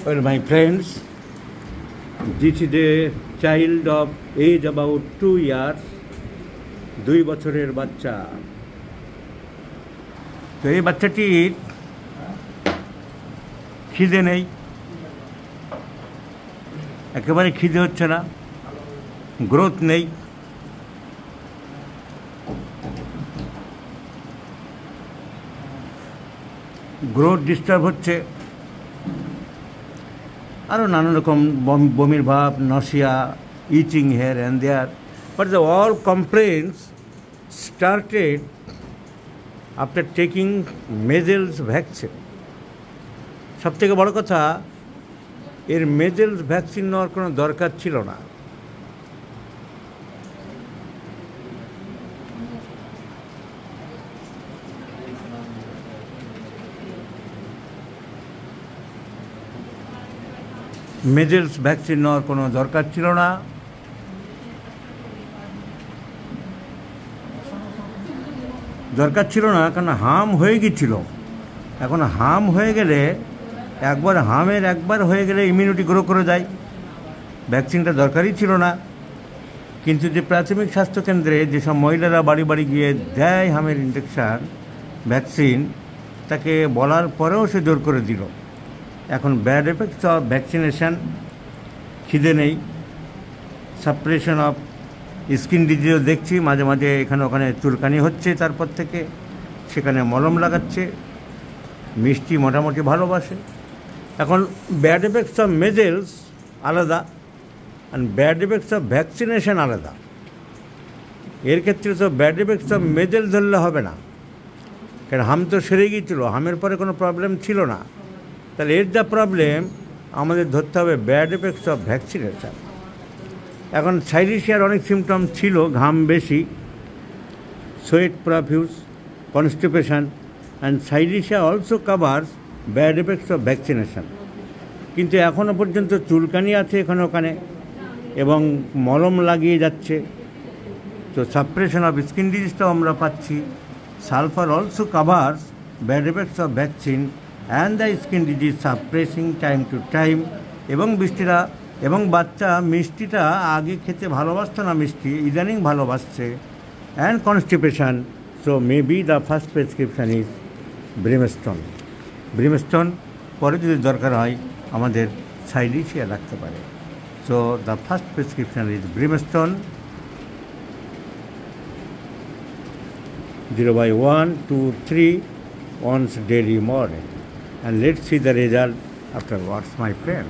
Well, my friends, this is a child of age about 2 years, 2 বছরের বাচ্চা। তো এই বাচ্চাটির খিদে নেই, একেবারে খিদে হচ্ছে না, গ্রোথ নেই, গ্রোথ ডিস্টার্ব হচ্ছে, আরও নানা রকম বমির ভাব, nausea, itching hair and there, but the all complaints started after taking measles vaccine. সবথেকে বড় কথা, এর মেজেলস ভ্যাকসিন নেওয়ার কোনো দরকার ছিল না। মেজেলস ভ্যাকসিন নেওয়ার কোনো দরকার ছিল না। কারণ হাম হয়ে গেছিল। এখন হাম হয়ে গেলে একবার হয়ে গেলে ইমিউনিটি গ্রো করে যায়, ভ্যাকসিনটা দরকারই ছিল না। কিন্তু যে প্রাথমিক স্বাস্থ্যকেন্দ্রে যেসব মহিলারা বাড়ি বাড়ি গিয়ে দেয় হামের ইনজেকশান, ভ্যাকসিন, তাকে বলার পরেও সে জোর করে দিল। এখন ব্যাড এফেক্টস অফ ভ্যাকসিনেশান, খিদে নেই, সাপ্রেশন অফ স্কিন ডিজিজও দেখছি, মাঝে মাঝে এখানে ওখানে চুলকানি হচ্ছে, তারপর থেকে সেখানে মলম লাগাচ্ছে, মিষ্টি মোটামুটি ভালোবাসে। এখন ব্যাড এফেক্টস অফ মেজেলস আলাদা আর ব্যাড এফেক্টস অফ ভ্যাকসিনেশান আলাদা। এর ক্ষেত্রে তো ব্যাড এফেক্টস অফ মেজেল ধরলে হবে না, কারণ হাম তো সেরে গিয়েছিল, হামের পরে কোনো প্রবলেম ছিল না। তাহলে এর যা প্রবলেম আমাদের ধরতে হবে ব্যাড এফেক্টস অফ ভ্যাকসিনেশান। এখন সাইরিশিয়ার অনেক সিমটম ছিল, ঘাম বেশি, sweat profuse, constipation, and silicea also covers bad effects of vaccination. কিন্তু এখনও পর্যন্ত চুলকানি আছে এখানে ওখানে এবং মলম লাগিয়ে যাচ্ছে। তো সাপ্রেশন অফ স্কিন ডিজিজটাও আমরা পাচ্ছি। Sulphur also covers bad effects of vaccine and the skin disease suppressing time to time. এবং বাচ্চা মিষ্টিটা আগে খেতে ভালোবাসতো না, মিষ্টি ইদানিং ভালোবাসছে। And constipation, so maybe the first prescription is brimstone. পরে যদি দরকার হয় আমাদের সাইরিশিয়া রাখতে পারে। So the first prescription is brimstone 0/1, 2, 3 once daily morning. And let's see the result afterwards, my friend.